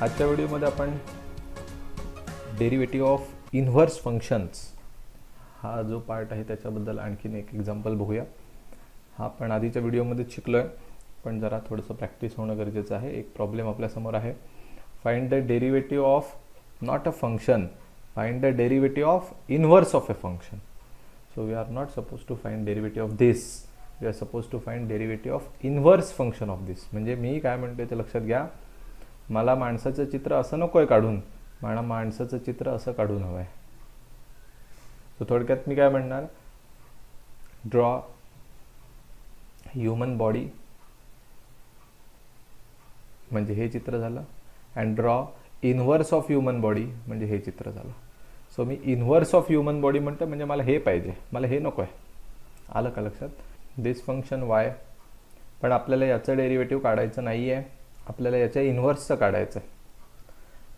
आजच्या व्हिडिओमध्ये आपण डेरिव्हेटिव्ह ऑफ इन्व्हर्स फंक्शन्स हा जो पार्ट आहे त्याच्याबद्दल आणखीन एक एक्झाम्पल बघूया. हा आपण आधीच्या व्हिडिओमध्ये शिकलो आहे, पण जरा थोडंसं प्रॅक्टिस होणं गरजेचं आहे. एक प्रॉब्लेम आपल्यासमोर आहे. Find the derivative of not a function, find the derivative of inverse of a function. So we are not suppose to find derivative of this, we are suppose to find derivative of inverse function of this. म्हणजे मी काय म्हणतोय ते लक्षात घ्या. मला माणसाचं चित्र असं नको आहे काढून, मला माणसाचं चित्र असं काढून हवं आहे. सो थोडक्यात मी काय म्हणणार, ड्रॉ ह्युमन बॉडी म्हणजे हे चित्र झालं, and draw inverse of human body म्हणजे हे चित्र झालं. So me inverse of human body म्हणतो म्हणजे मला हे पाहिजे, मला हे नको आहे. आलं का लक्षात? दिस फंक्शन वाय, पण आपल्याला याचं डेरिव्हेटिव्ह काढायचं नाही आहे, आपल्याला याच्या इन्व्हर्सचं काढायचं आहे.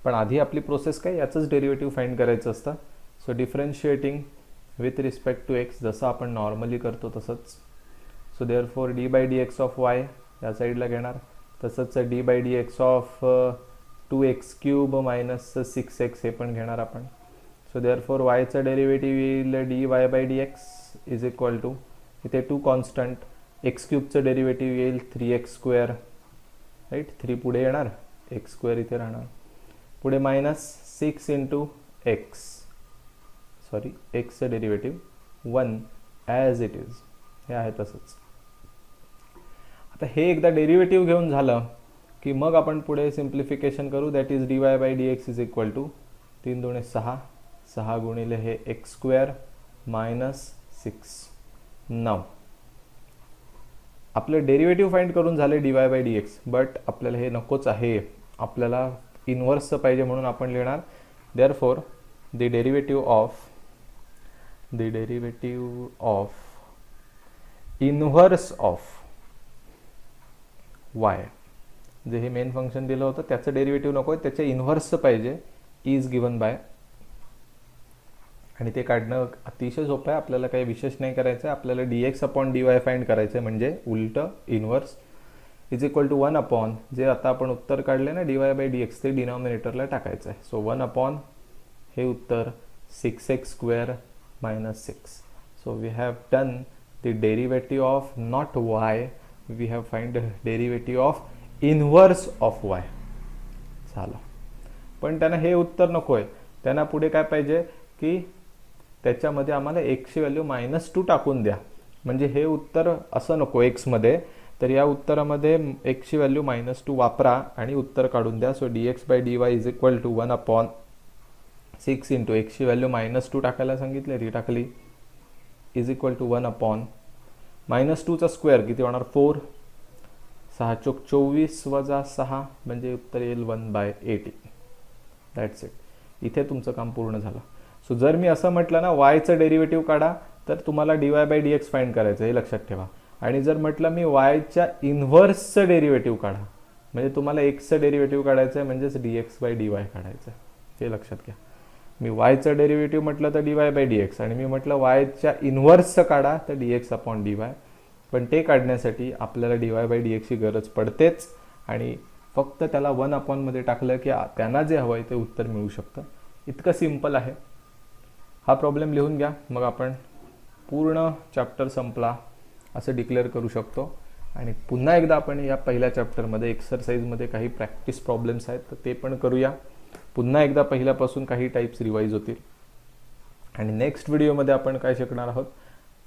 पण आधी आपली प्रोसेस काय, याचंच डेरिव्हेटिव्ह फाइंड करायचं असतं. So differentiating with respect to x, जसं आपण नॉर्मली करतो तसंच. So therefore d by d x of y या साईडला घेणार, तसंच d by d x of 2x³ minus 6x हे पण घेणार आपण. सो देअरफॉर वायचं डेरिव्हेटिव्ह येईल dy by dx is equal to, इथे 2 कॉन्स्टंट, x³ डेरिव्हेटिव्ह येईल 3x², राईट. 3 पुढे येणार, x² इथे राहणार, पुढे मायनस 6 इंटू एक्स, सॉरी एक्सचं डेरिव्हेटिव्ह 1 ॲज इट इज, हे आहे तसंच. आता हे एकदा डेरिव्हेटिव्ह घेऊन झालं की मग आपण पुढे सिम्प्लिफिकेशन करू. That is dy by dx is equal to 3 दुणे 6, 6 गुणिले हे x² मायनस 6. नाव आपलं डेरिव्हेटिव्ह फाइंड करून झाले dy बाय dx, बट आपल्याला हे नकोच आहे, आपल्याला इन्व्हर्सचं पाहिजे, म्हणून आपण लिहिणार therefore the derivative of inverse of Y, जे हे मेन फंक्शन दिलं होतं त्याचं डेरिव्हेटिव्ह नको आहे, त्याच्या इन्व्हर्सचं पाहिजे, इज गिवन बाय. आणि ते काढणं अतिशय सोपं आहे, आपल्याला काही विशेष नाही करायचं आहे. आपल्याला dx अपॉन dy फाइंड करायचं आहे, म्हणजे उलटं inverse is equal to 1 upon, जे आता आपण उत्तर काढले ना dy बाय dx, ते डिनॉमिनेटरला टाकायचं आहे. सो 1 अपॉन हे उत्तर 6x² minus 6. So we have done the derivative of not y, we have find derivative of inverse of y. झालं. पण त्यांना हे उत्तर नको आहे, त्यांना पुढे काय पाहिजे की त्याच्यामध्ये आम्हाला एक्सची व्हॅल्यू -2 टाकून द्या. म्हणजे हे उत्तर असं नको एक्समध्ये, तर या उत्तरामध्ये एक्सची व्हॅल्यू -2 वापरा आणि उत्तर काढून द्या. So dx by dy is equal to 1 upon 6 into एक्सची व्हॅल्यू -2 टाकायला सांगितले, ती टाकली, इज इक्वल टू 1 अपॉन -2चा स्क्वेअर किती होणार 4, 6 चोक 24 वजा 6 म्हणजे उत्तर येईल 1/80. That's it. इथे तुमचं काम पूर्ण झालं. सो जर मी असं म्हटलं ना वायचं डेरिव्हेटिव्ह काढा, तर तुम्हाला dy बाय dx फाइंड करायचं, हे लक्षात ठेवा. आणि जर म्हटलं मी वायच्या इन्व्हर्सचं डेरिव्हेटिव्ह काढा, म्हणजे तुम्हाला एक्सचं डेरिव्हेटिव्ह काढायचं आहे, म्हणजेच dx बाय dy काढायचं आहे, हे लक्षात घ्या. मी वायचं डेरिव्हेटिव्ह म्हटलं तर dy बाय dx, आणि मी म्हटलं वायच्या इन्व्हर्सचं काढा तर dx अपॉन dy. पण ते काढण्यासाठी आपल्याला dy बाय dx ची गरज पडतेच, आणि फक्त त्याला 1 अपॉनमध्ये टाकलं की त्यांना जे हवं आहे ते उत्तर मिळू शकतं. इतकं सिम्पल आहे. हा प्रॉब्लेम लिहून घ्या, मग आपण पूर्ण चॅप्टर संपला असं डिक्लेअर करू शकतो. आणि पुन्हा एकदा आपण या पहिल्या चॅप्टरमध्ये एक्सरसाइजमध्ये काही प्रॅक्टिस प्रॉब्लेम्स आहेत तर ते पण करूया. पुन्हा एकदा पहिल्यापासून काही टाईप्स रिवाईज होतील. आणि नेक्स्ट व्हिडिओमध्ये आपण काय शिकणार आहोत,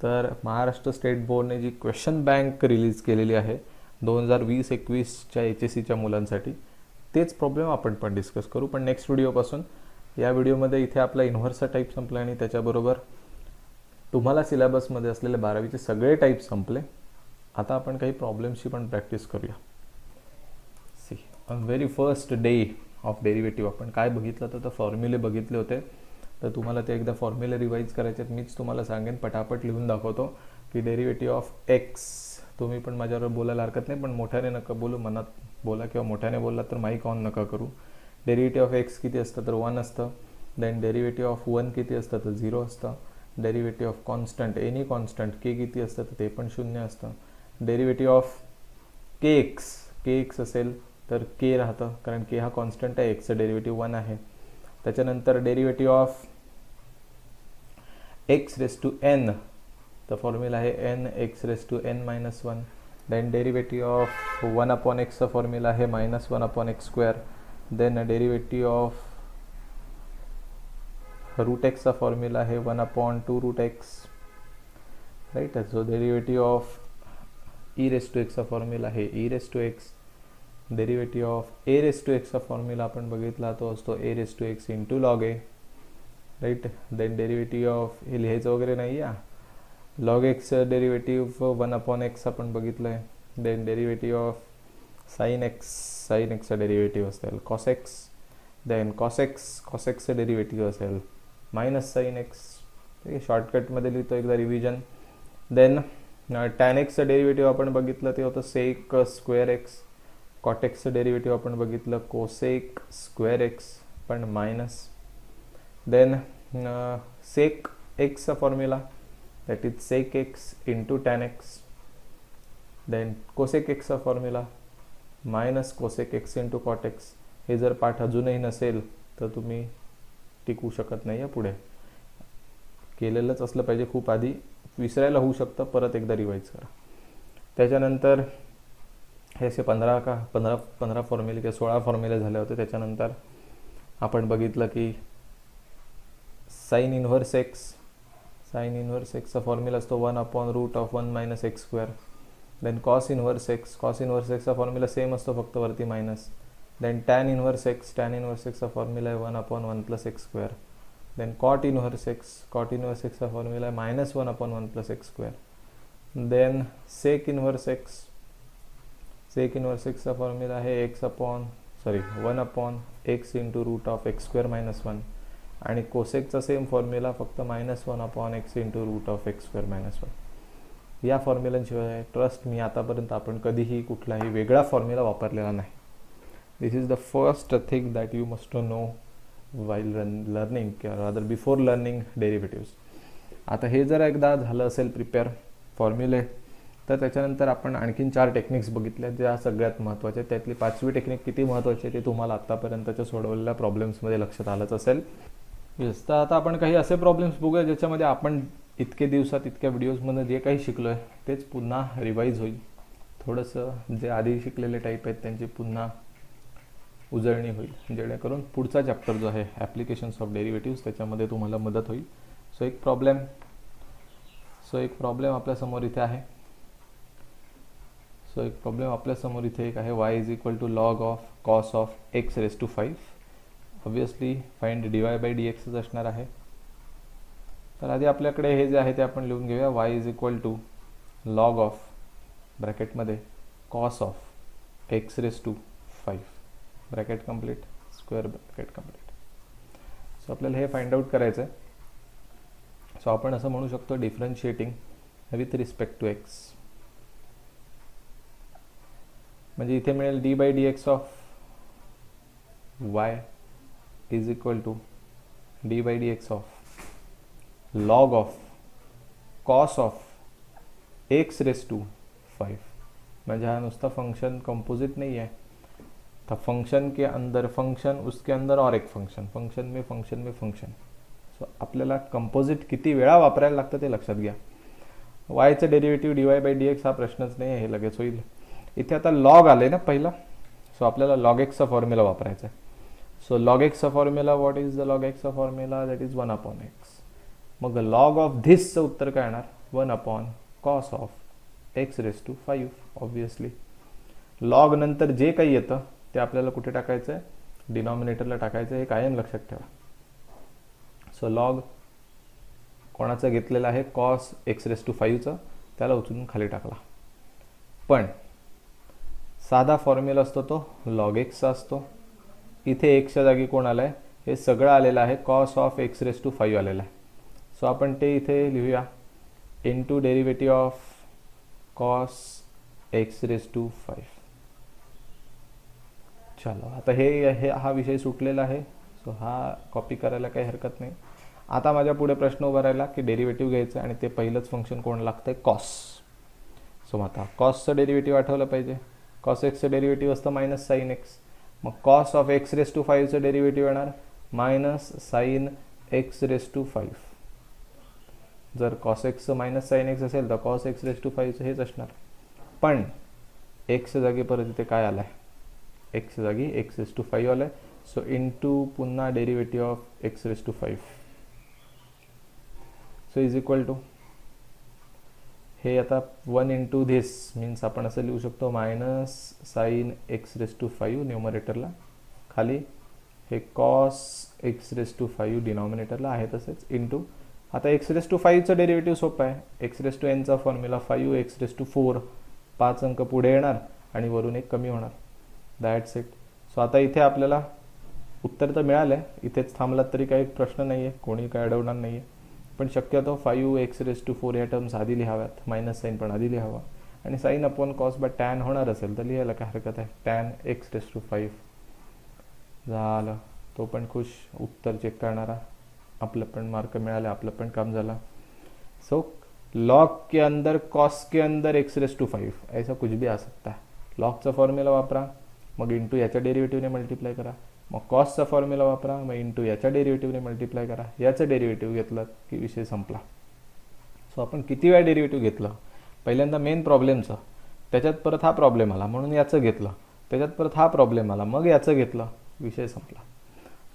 तर महाराष्ट्र स्टेट बोर्डने जी क्वेश्चन बँक रिलीज केलेली आहे 2020-21च्या HSCच्या मुलांसाठी, तेच प्रॉब्लेम आपण पण डिस्कस करू, पण नेक्स्ट व्हिडिओपासून. या व्हिडिओमध्ये इथे आपला इन्व्हर्सचा टाईप संपला आणि त्याच्याबरोबर तुम्हाला सिलेबसमध्ये असलेले 12वीचे सगळे टाईप संपले. आता आपण काही प्रॉब्लेम्सची पण प्रॅक्टिस करूया. See on very first day of derivative आपण काय बघितलं तर फॉर्म्युले बघितले होते, तर तुम्हाला ते एकदा फॉर्म्युले रिवाईज करायचे आहेत. मीच तुम्हाला सांगेन, पटापट लिहून दाखवतो की डेरिव्हेटिव्ह ऑफ एक्स, तुम्ही पण माझ्याबरोबर बोलायला हरकत नाही, पण मोठ्याने नका बोलू, मनात बोला, किंवा मोठ्याने बोलला तर माईक ऑन नका करू. डेरिव्हेटिव्ह ऑफ एक्स किती असतं तर 1 असतं. देन डेरिव्हेटिव्ह ऑफ 1 किती असतं तर 0 असतं. Derivative of constant, any constant के किती असतं तर ते पण 0 असतं. डेरिव्हेटिव्ह ऑफ के एक्स असेल तर के राहतं, कारण के हा कॉन्स्टंट आहे, एक्सचं डेरिव्हेटिव्ह 1 आहे. त्याच्यानंतर derivative of x raise to n, तर फॉर्म्युला आहे n x raise to n minus 1. Then derivative of 1 upon एक्सचा फॉर्म्युला आहे -1 upon x square. Then derivative of root एक्सचा फॉर्म्युला आहे 1 upon 2 root x, right. So derivative of e raise to एक्सचा formula आहे e raise to x. Derivative of a raise to एक्सचा formula आपण बघितला तो असतो ए raise to x into log a, right. Then derivative of, हे लिहायचं वगैरे नाही आहे, log x derivative 1 upon x आपण बघितलं आहे. देन डेरिव्हेटिव्ह ऑफ साइन एक्सचा डेरिव्हेटिव्ह असेल कॉस एक्स. देन कॉस एक्सचं डेरिव्हेटिव्ह असेल मायनस साइन एक्स. ठीक आहे, शॉर्टकटमध्ये लिहितो एकदा रिव्हिजन. देन टॅन एक्सचं डेरिव्हेटिव्ह आपण बघितलं ते होतं सेक स्क्वेअर एक्स. कॉट एक्सचं डेरिव्हेटिव्ह आपण बघितलं कोसेक स्क्वेअर एक्स पण मायनस. देन सेक एक्सचा formula that is sec x into tan x. Then cosec एक्सचा formula minus cosec x into cot x. हे जर पाठ अजूनही नसेल तर तुम्ही टिकू शकत नाही आहे पुढे, केलेलंच असलं पाहिजे खूप आधी, विसरायला होऊ शकतं, परत एकदा रिवाईज करा. त्याच्यानंतर हे असे 15 फॉर्म्युले किंवा 16 फॉर्म्युले झाले होते. त्याच्यानंतर आपण बघितलं की साइन इनव्हर्स एक्सचा फॉर्म्युला असतो 1 upon root of 1 minus x square. Then cos inverse एक्सचा फॉर्म्युला सेम असतो, फक्त वरती मायनस. देन टॅन इनव्हर्स एक्सचा फॉर्म्युला आहे 1 upon 1 plus x square. Then cot inverse एक्सचा फॉर्म्युला आहे -1 upon 1 plus x square. Then sec inverse एक्सचा formula आहे 1 upon x into root of x square minus 1. आणि कोसेकचा सेम फॉर्म्युला, फक्त -1 upon x into root of x square minus 1. या फॉर्म्युलांशिवाय trust me आतापर्यंत आपण कधीही कुठलाही वेगळा फॉर्म्युला वापरलेला नाही. This is the first thing that you must know while learning किंवा रादर बिफोर लर्निंग डेरिव्हेटिव्स. आता हे जर एकदा झालं असेल प्रिपेअर फॉर्म्युले, तर त्याच्यानंतर आपण आणखीन 4 टेक्निक्स बघितल्या ज्या सगळ्यात महत्त्वाच्या. त्यातली 5वी टेक्निक किती महत्त्वाची आहे ते तुम्हाला आत्तापर्यंतच्या सोडवलेल्या प्रॉब्लेम्समध्ये लक्षात आलंच असेल. येस, तर आता आपण काही असे प्रॉब्लेम्स बघूया ज्याच्यामध्ये आपण इतके दिवसात इतक्या व्हिडिओजमध्ये जे काही शिकलो आहे तेच पुन्हा रिवाईज होईल. थोडंसं जे आधी शिकलेले टाईप आहेत त्यांची पुन्हा उजळणी होईल, जेणेकरून पुढचा चॅप्टर जो आहे ॲप्लिकेशन्स ऑफ डेरिव्हेटिव्स त्याच्यामध्ये तुम्हाला मदत होईल. सो एक प्रॉब्लेम आपल्यासमोर इथे आहे. एक आहे y is equal to log of cos of x raise to 5. Obviously find dy/dx असणार आहे. तर आधी आपल्याकडे हे जे आहे ते आपण लिहून घेऊया. y is equal to log of ब्रॅकेटमध्ये cos of x raise to 5 bracket complete square bracket complete. So आपल्याला हे फाइंड आउट करायचं आहे. सो आपण असं म्हणू शकतो differentiating with respect to x, म्हणजे इथे मिळेल d/dx of y is equal to d/dx of log of cos of x raise to 5. म्हणजे हा नुसता फंक्शन कंपोजिट नहीं है, तो फंक्शन के अंदर फंक्शन, उसके अंदर और एक फंक्शन, फंक्शन में फंक्शन. सो आपल्याला कंपोजिट किती वेळा वापरायला लागतं ते लक्षात घ्या. वायचं डेरिव्हेटिव्ह dy/dx हा प्रश्नच नाही आहे, हे लगेच होईल. इथे आता लॉग आले ना पहिला, सो आपल्याला लॉग एक्सचा फॉर्म्युला वापरायचा आहे. सो लॉग एक्सचा formula, what is the log एक्सचा formula, that is 1 upon x. मग लॉग ऑफ धिसचं उत्तर काय येणार, 1 upon cos of x raise to 5. Obviously log नंतर जे काही येतं ते आपल्याला कुठे टाकायचं आहे, डिनॉमिनेटरला टाकायचं आहे, हे कायम लक्षात ठेवा. सो लॉग कोणाचा घेतलेला आहे, कॉस एक्स रेस टू 5चा, त्याला उचलून खाली टाकला. पण साधा फॉर्म्युला असतो तो लॉग एक्सचा असतो. इथे एक्सच्या जागी कोण आलं आहे, हे सगळं आलेलं आहे, cos of x raise to 5 आलेलं आहे. सो आपण ते इथे लिहूया, into derivative of cos x raise to 5. चलो आता हे हा विषय सुटलेला आहे. सो हा कॉपी करायला काही हरकत नाही. आता माझ्या पुढे प्रश्न उभा राहिला की डेरिव्हेटिव्ह घ्यायचं आणि ते पहिलंच फंक्शन कोण लागतंय, कॉस. सो आता कॉसचं डेरिव्हेटिव्ह आठवलं पाहिजे. कॉस एक्सचं डेरिव्हेटिव्ह असतं मायनस साईन एक्स. मग cos of x raise to 5चं डेरिव्हेटिव्ह येणार minus sine x raise to 5. जर कॉस एक्सचं मायनस साईन एक्स असेल तर कॉस एक्स रेस टू 5चं हेच असणार. पण एक्सच्या जागी परत इथे काय आलं आहे, एक्सच्या जागी एक्स रेस टू 5 आलं आहे. सो इंटू पुन्हा derivative of x raise to 5. So is equal to हे आता 1 इंटू धिस मीन्स आपण असं लिहू शकतो minus sine x raise to 5 न्यूमरेटरला, खाली हे कॉस एक्स रेस टू 5 डिनॉमिनेटरला आहे तसेच, इंटू आता एक्स रेस टू 5चं डेरिव्हेटिव्ह सोपं आहे. एक्स रेस टू एनचा फॉर्म्युला 5 एक्स रेस टू 4, 5 अंक पुढे येणार आणि वरून एक कमी होणार. That's it. सो आता इथे आपल्याला उत्तर तर मिळालं आहे, इथेच थांबलात तरी काही प्रश्न नाही आहे, कोणी काय अडवणार नाही आहे. पण शक्यतो 5 एक्स रेस टू 4 या टर्म्स आधी लिहाव्यात, मायनस साईन पण आधी लिहावा, आणि sine upon cos by tan होणार असेल तर लिहायला काय हरकत आहे. टॅन एक्स रेस टू 5 झालं, तो पण खुश. उत्तर चेक करणारा, आपलं पण मार्क मिळाले, आपलं पण काम झालं. सो लॉग के अंदर कॉस के अंदर एक्स रेस टू 5 ऐसा कुछ भी आ सकता है. लॉगचा फॉर्म्युला वापरा, मग इंटू याच्या डेरिव्हेटिव्हने मल्टिप्लाय करा, मग कॉसचा फॉर्म्युला वापरा, मग इंटू याच्या डेरिव्हेटिव्हने मल्टिप्लाय करा. याचं डेरिव्हेटिव्ह घेतलं की विषय संपला. सो आपण किती वेळा डेरिव्हेटिव्ह घेतलं, पहिल्यांदा मेन प्रॉब्लेमचं, त्याच्यात परत हा प्रॉब्लेम आला म्हणून याचं घेतलं, त्याच्यात परत हा प्रॉब्लेम आला मग याचं घेतलं, विषय संपला.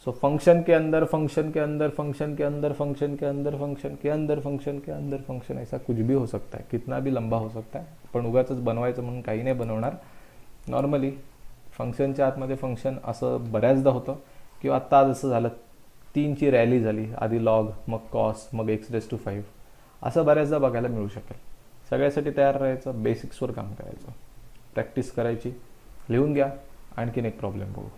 सो फंक्शन के अंदर फंक्शन के अंदर फंक्शन के अंदर फंक्शन के अंदर फंक्शन के अंदर फंक्शन के अंदर फंक्शन, ऐसा कुछ भी हो सकता है, कितना भी लंबा हो सकता है. पण उगाच बनवायचं म्हणून काही नाही बनवणार. नॉर्मली फंक्शनच्या आतमध्ये फंक्शन असं बऱ्याचदा होतं, किंवा आत्ता आज असं झालं 3ची रॅली झाली, आधी लॉग मग कॉस मग एक्स रेस टू 5, असं बऱ्याचदा बघायला मिळू शकेल. सगळ्यासाठी तयार राहायचं, बेसिक्सवर काम करायचं, प्रॅक्टिस करायची. लिहून घ्या. आणखीन एक प्रॉब्लेम बघू.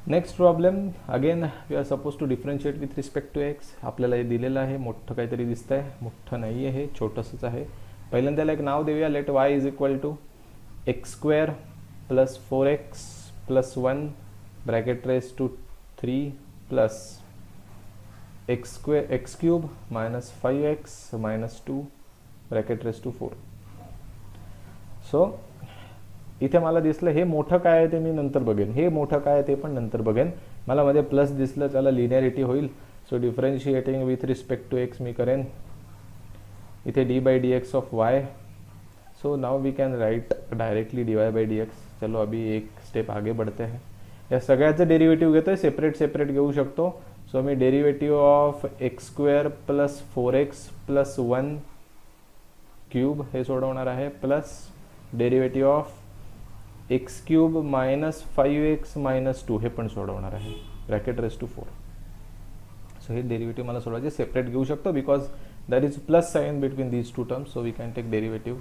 Next problem again we are suppose to differentiate with respect to x. आपल्याला हे दिलेलं आहे, मोठं काहीतरी दिसतं आहे, मोठं नाही आहे, हे छोटंसंच आहे. पहिल्यांदा त्याला एक नाव देऊया. Let y is equal to x square plus 4x plus 1 bracket raise to 3 plus x cube minus 5x minus 2 bracket raise to 4. So इथे मला दिसलं हे मोठं काय आहे ते मी नंतर बघेन, हे मोठं काय आहे ते पण नंतर बघेन. मला मध्ये प्लस दिसलं, त्याला लिनियरिटी होईल. So differentiating with respect to x मी करेन. इथे d by d x of y. So now we can write directly d y by d x. चलो अभी एक स्टेप आगे बढ़ते हैं. या सगळ्याचं डेरिव्हेटिव्ह घेतोय, सेपरेट सेपरेट घेऊ शकतो. सो मी derivative of x square plus 4x plus 1 cube हे सोडवणार आहे, plus derivative of x cube minus 5x minus 2 हे पण सोडवणार आहे, ब्रॅकेट रेस टू 4. सो हे डेरिव्हेटिव्ह मला सोडवायचे, सेपरेट घेऊ शकतो because that is plus sign between these two terms. So we can take derivative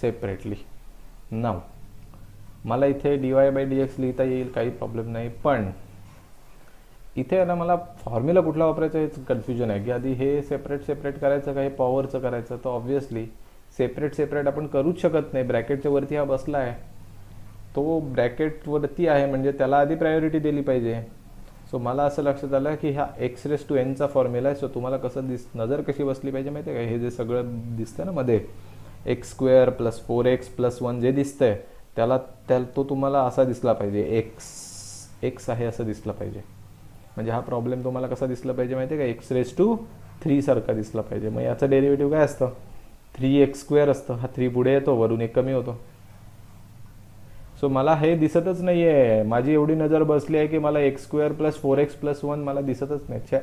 separately. Now मला इथे d y by d x लिहिता येईल, काही प्रॉब्लेम नाही. पण इथे ना मला फॉर्म्युला कुठला वापरायचा हेच कन्फ्युजन आहे, की आधी हे सेपरेट सेपरेट करायचं का हे पॉवरचं करायचं. तर ऑब्व्हियसली सेपरेट सेपरेट आपण करूच शकत नाही. ब्रॅकेटच्या वरती हा बसला आहे, तो ब्रॅकेटवरती आहे म्हणजे त्याला आधी प्रायोरिटी दिली पाहिजे. सो मला असं लक्षात आलं की ह्या एक्स रेस टू एनचा फॉर्म्युला आहे. सो तुम्हाला कसं नजर कशी बसली पाहिजे माहिती आहे का, हे जे सगळं दिसतं ना मध्ये x square plus 4x plus 1 जे दिसतंय तो तुम्हाला असा दिसला पाहिजे, एक्स आहे असं दिसलं पाहिजे. म्हणजे हा प्रॉब्लेम तुम्हाला कसा दिसला पाहिजे माहिती आहे का, एक्स रेस टू 3 सारखा दिसला पाहिजे. मग याचं डेरिव्हेटिव्ह काय असतं, 3x स्क्वेअर असतं. हा 3 पुढे येतो, वरून एक कमी होतो. सो मला हे दिसतच नाही आहे, माझी एवढी नजर बसली आहे की मला x square plus 4x plus 1 मला दिसतच नाही. छे,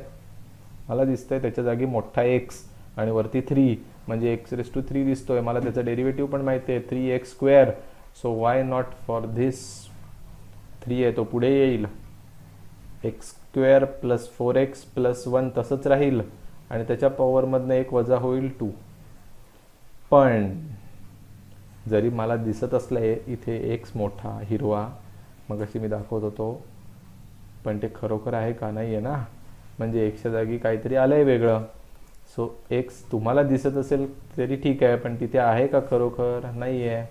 मला दिसतंय त्याच्या जागी मोठा एक्स आणि वरती 3 म्हणजे एक्स रेस टू 3 दिसतोय. मला त्याचा डेरिव्हेटिव्ह पण माहिती आहे 3x square. So why not for this 3 आहे तो पुढे येईल, x square plus 4x plus 1 तसंच राहील आणि त्याच्या पॉवरमधनं एक वजा होईल 2. पण जरी मला दिसत असलंय इथे एक्स मोठा हिरवा मग अशी मी दाखवत होतो, पण ते खरोखर आहे का नाही आहे ना, म्हणजे एक्सच्या जागी काहीतरी आलंय वेगळं. सो एक्स तुम्हाला दिसत असेल तरी ठीक आहे, पण तिथे आहे का खरोखर, नाही आहे.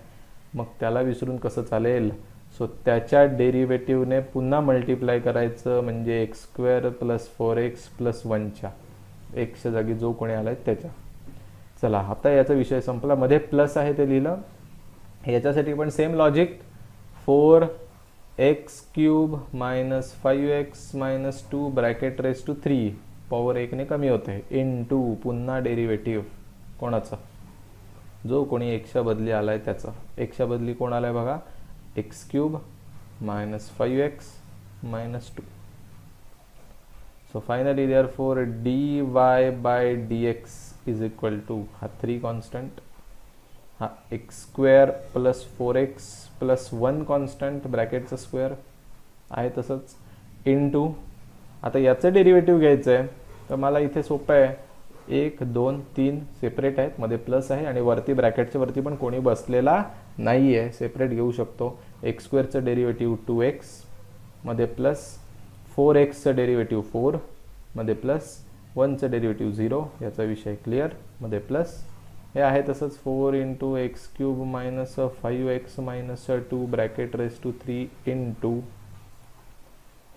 मग त्याला विसरून कसं चालेल. सो त्याच्या डेरिव्हेटिव्हने पुन्हा मल्टिप्लाय करायचं, म्हणजे x square plus 4x plus 1च्या एक्सच्या जागी जो कोणी आलाय त्याच्या. चला आता याचा विषय संपला. मध्ये प्लस आहे ते लिहिलं, याच्यासाठी पण same logic, 4x³ minus 5x minus 2 bracket raise to 3 power 1 ने कमी होते इन टू पुन्हा डेरिव्हेटिव्ह कोणाचा, जो कोणी एक्सच्या बदली आलाय त्याचा. एक्सच्या बदली कोण आलाय बघा, x³ minus 5x minus 2. So finally therefore dy by dx is equal to हा 3 कॉन्स्टंट, हा x² plus 4x plus 1 constant ब्रॅकेटचा स्क्वेअर आहे तसंच इनटू, आता याचं डेरिव्हेटिव्ह घ्यायचं आहे तर मला इथे सोपं आहे, 1 2 3 सेपरेट आहेत, मध्ये प्लस आहे आणि वरती ब्रॅकेटच्या वरती पण कोणी बसलेला नाही आहे, सेपरेट घेऊ शकतो. x² डेरिव्हेटिव्ह 2x मध्ये प्लस 4xचं डेरिव्हेटिव्ह 4 मध्ये प्लस 1चं डेरिव्हेटिव्ह 0, याचा विषय क्लिअर, मध्ये प्लस हे आहे तसंच 4 into x³ minus 5x minus 2 bracket raise to 3 into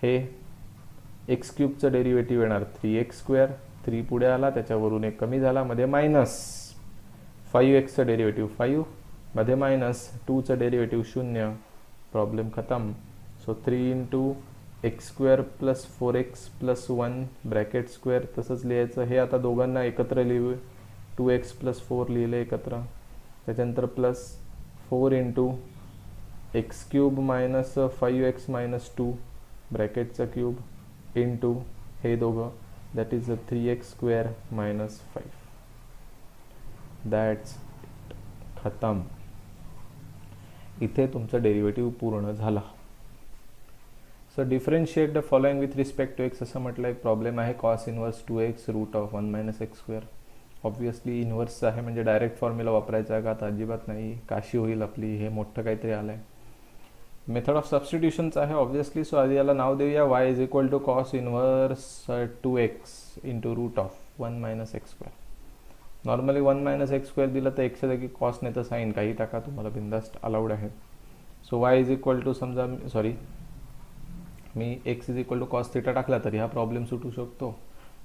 हे x³ डेरिव्हेटिव्ह येणार 3x², 3 पुढे आला त्याच्यावरून एक कमी झाला, मध्ये मायनस 5xचं डेरिव्हेटिव्ह 5 मध्ये मायनस 2चं डेरिव्हेटिव्ह 0, प्रॉब्लेम खतम. So 3 into x² plus 4x plus 1 bracket square तसंच लिहायचं. हे आता दोघांना एकत्र लिहू, 2x प्लस 4 लिहिले एकत्र, त्याच्यानंतर plus 4 into x³ minus 5x minus 2 ब्रॅकेटचा क्यूब इंटू हे दोघं, that is 3x² minus 5. That's खतम. इथे तुमचं डेरिव्हेटिव्ह पूर्ण झाला. So differentiate the following with respect to x असं म्हटलं, एक प्रॉब्लेम आहे cos inverse 2x root of 1 minus x². Obviously इनवर्सचं आहे म्हणजे डायरेक्ट फॉर्म्युला वापरायचा आहे का, आता अजिबात नाही, काशी होईल आपली, हे मोठं काहीतरी आलं आहे. मेथड ऑफ सबस्टिट्यूशनचं आहे ऑब्वियसली. सो आधी याला नाव देऊया, y is equal to cos inverse 2x into root of 1 minus x². Normally 1 minus x² दिलं तर एक्सच्या जागी कॉस नाही तर साईन काही टाका, तुम्हाला बिंदास्ट अलाउड आहे. So y is equal to समजा मी x is equal to cos theta टाकला तरी हा प्रॉब्लेम सुटू शकतो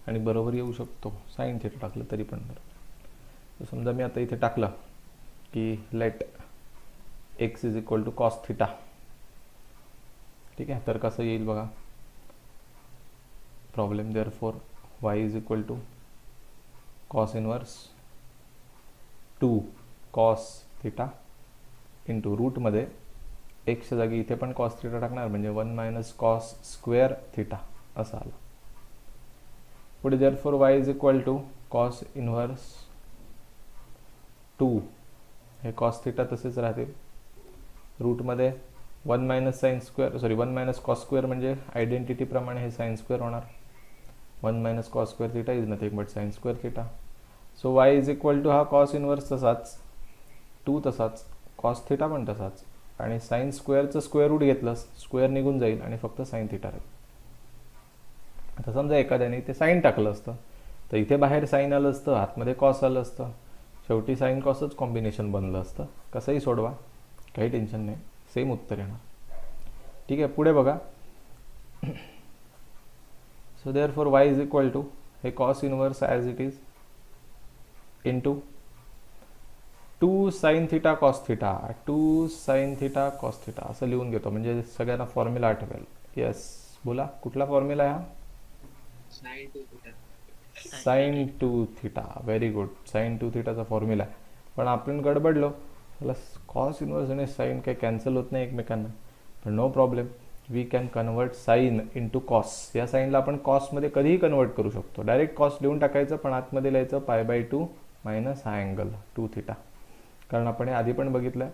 आणि बरोबर येऊ शकतो, साईन थिटा टाकलं तरी पण बरोबर. समजा मी आता इथे टाकलं की let x is equal to cos theta, ठीक आहे, तर कसं येईल बघा problem. Therefore y is equal to cos inverse 2 cos theta into रूटमध्ये एक्सच्या जागी इथे पण कॉस थिटा टाकणार म्हणजे 1 मायनस कॉस स्क्वेअर थिटा असं आलं. पुढे therefore y is equal to cos inverse 2, हे कॉस थिटा तसेच राहतील, रूटमध्ये 1 minus sine square 1 minus cos square म्हणजे आयडेंटिटी प्रमाणे हे साइन स्क्वेअर होणार, 1 minus cos square theta is nothing but sine square theta. So y is equal to हा cos inverse तसाच, 2 तसाच, कॉस थिटा पण तसाच, आणि साइन स्क्वेअरचं स्क्वेअर रूट घेतलं स्क्वेअर निघून जाईल आणि फक्त साइन थिटा राहील. आता समजा एखाद्याने इथे साइन टाकलं असतं तर इथे बाहेर साइन आलं असतं, आतमध्ये कॉस आलं असतं, शेवटी साइन कॉसच कॉम्बिनेशन बनलं असतं. कसंही सोडवा, काही टेन्शन नाही, सेम उत्तर येणार. ठीक आहे, पुढे बघा. So therefore y is equal to हे cos inverse as it is into 2 sine theta cos theta, 2 sine theta cos theta असं लिहून घेतो म्हणजे सगळ्यांना फॉर्म्युला आठवेल. येस, बोला कुठला फॉर्म्युला आहे हा? Sine 2 theta. Very good, sine 2 थिटाचा फॉर्म्युला आहे. पण आपण गडबडलो, त्याला कॉस इनवर्स आणि साइन काही कॅन्सल होत नाही एकमेकांना, पण no problem, we can convert sine into cos. या साइनला आपण कॉसमध्ये कधीही कन्वर्ट करू शकतो, डायरेक्ट कॉस लिहून टाकायचं पण आतमध्ये लिहायचं π/2 मायनस हा अँगल 2 थिटा. कारण आपण हे आधी पण बघितलं,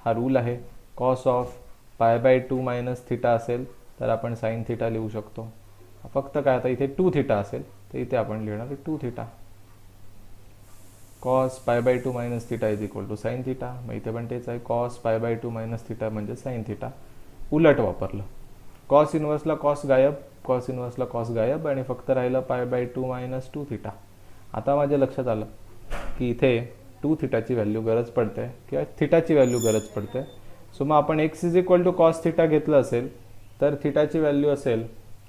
हा रूल आहे, कॉस ऑफ π/2 मायनस थिटा असेल तर आपण साइन थिटा लिहू शकतो. फक्त काय आता इथे 2 थिटा असेल तर इथे आपण लिहिणार 2 theta. Cos π/2 minus theta is equal to sine theta, मग इथे पण तेच आहे, कॉस π/2 मायनस थिटा म्हणजे साइन थिटा. उलट वापरलं, कॉस इनवर्सला कॉस गायब, कॉस इनवर्सला कॉस गायब आणि फक्त राहिलं π/2 मायनस 2 थिटा. आता माझ्या लक्षात आलं की इथे 2 थिटाची व्हॅल्यू गरज पडते किंवा थिटाची व्हॅल्यू गरज पडते. सो मग आपण x is equal to cos theta घेतलं असेल तर थिटाची व्हॅल्यू असेल